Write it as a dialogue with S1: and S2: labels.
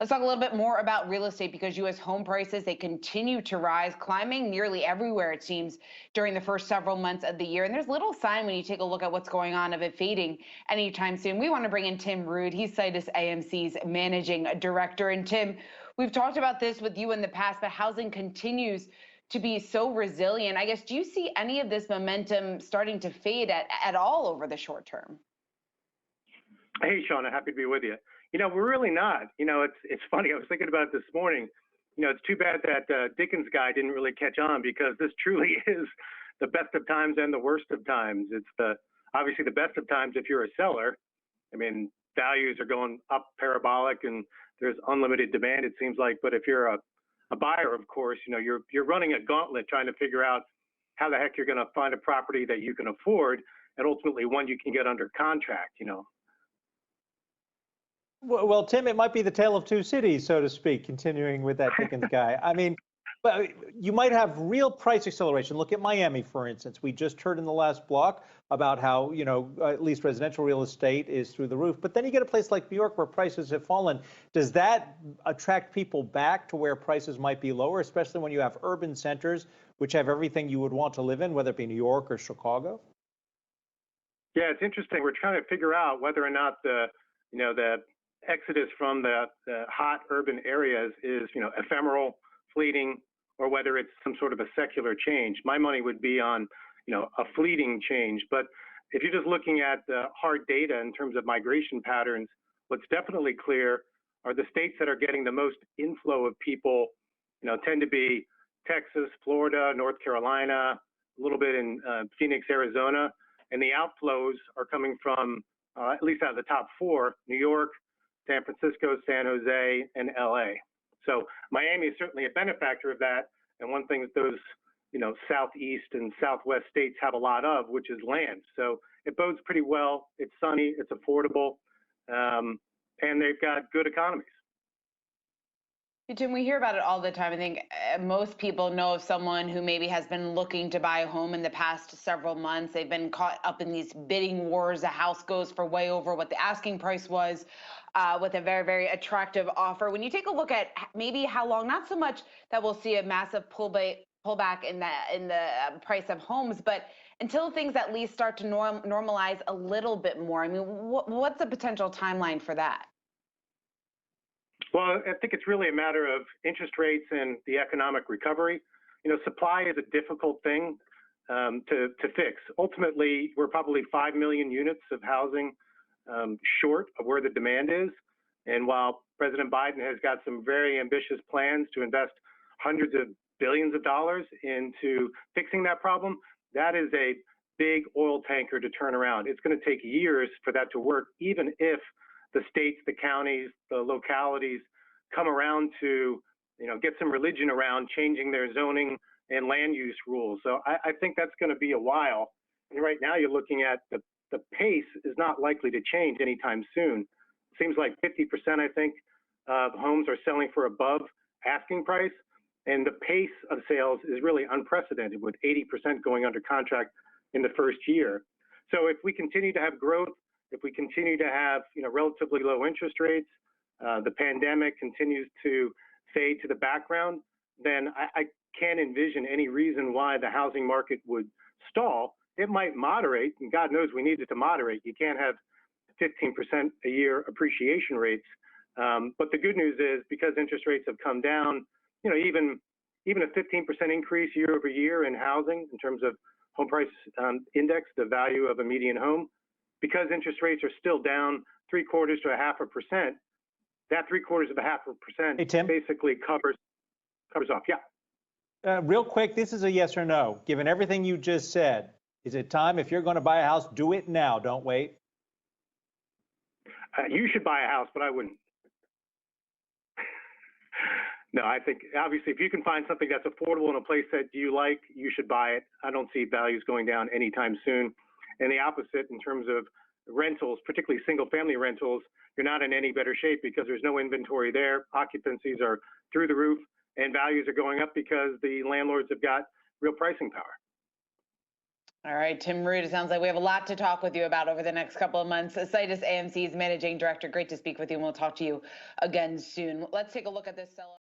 S1: Let's talk a little bit more about real estate because U.S. home prices, they continue to rise, climbing nearly everywhere, it seems, during the first several months of the year. And there's little sign when you take a look at what's going on of it fading anytime soon. We want to bring in Tim Rood. He's SitusAMC's managing director. And Tim, we've talked about this with you in the past, but housing continues to be so resilient. I guess, do you see any of this momentum starting to fade at all over the short term?
S2: Hey, Shauna, happy to be with you. We're really not. It's funny. I was thinking about it this morning. It's too bad that Dickens guy didn't really catch on, because this truly is the best of times and the worst of times. It's obviously the best of times if you're a seller. I mean, values are going up parabolic and there's unlimited demand, it seems like. But if you're a buyer, of course, you're running a gauntlet trying to figure out how the heck you're going to find a property that you can afford, and ultimately one you can get under contract.
S3: Well, Tim, it might be the tale of two cities, so to speak, continuing with that Dickens guy. I mean, but you might have real price acceleration. Look at Miami, for instance. We just heard in the last block about how, at least residential real estate is through the roof. But then you get a place like New York where prices have fallen. Does that attract people back to where prices might be lower, especially when you have urban centers, which have everything you would want to live in, whether it be New York or Chicago?
S2: Yeah, it's interesting. We're trying to figure out whether or not the exodus from the hot urban areas is, ephemeral, fleeting, or whether it's some sort of a secular change. My money would be on, a fleeting change. But if you're just looking at the hard data in terms of migration patterns, what's definitely clear are the states that are getting the most inflow of people, tend to be Texas, Florida, North Carolina, a little bit in Phoenix, Arizona. And the outflows are coming from, at least out of the top four, New York, San Francisco, San Jose, and LA. So Miami is certainly a benefactor of that. And one thing that those, southeast and southwest states have a lot of, which is land. So it bodes pretty well. It's sunny, it's affordable, and they've got good economies.
S1: Jim, we hear about it all the time. I think most people know of someone who maybe has been looking to buy a home in the past several months. They've been caught up in these bidding wars. The house goes for way over what the asking price was, with a very, very attractive offer. When you take a look at maybe how long, not so much that we'll see a massive pullback in the price of homes, but until things at least start to normalize a little bit more. I mean, what's the potential timeline for that?
S2: Well, I think it's really a matter of interest rates and the economic recovery. Supply is a difficult thing to fix. Ultimately, we're probably 5 million units of housing short of where the demand is. And while President Biden has got some very ambitious plans to invest hundreds of billions of dollars into fixing that problem, that is a big oil tanker to turn around. It's going to take years for that to work, even if the states, the counties, the localities come around to, get some religion around changing their zoning and land use rules. So I think that's going to be a while. And right now you're looking at the pace is not likely to change anytime soon. It seems like 50%, I think, of homes are selling for above asking price. And the pace of sales is really unprecedented, with 80% going under contract in the first year. So if we continue to have growth, if we continue to have, relatively low interest rates, the pandemic continues to fade to the background, then I can't envision any reason why the housing market would stall. It might moderate, and God knows we need it to moderate. You can't have 15% a year appreciation rates. But the good news is, because interest rates have come down, even a 15% increase year over year in housing in terms of home price index, the value of a median home, because interest rates are still down 0.75 to 0.5%, that 0.75 to 0.5%
S3: Hey, Tim?
S2: basically covers off. Yeah.
S3: Real quick, this is a yes or no. Given everything you just said, is it time, if you're going to buy a house, do it now, don't wait?
S2: You should buy a house, but I wouldn't. No, I think obviously if you can find something that's affordable in a place that you like, you should buy it. I don't see values going down anytime soon. And the opposite in terms of rentals, particularly single-family rentals, you're not in any better shape because there's no inventory there. Occupancies are through the roof, and values are going up because the landlords have got real pricing power.
S1: All right, Tim Rood, it sounds like we have a lot to talk with you about over the next couple of months. SitusAMC's managing director, great to speak with you, and we'll talk to you again soon. Let's take a look at this sell.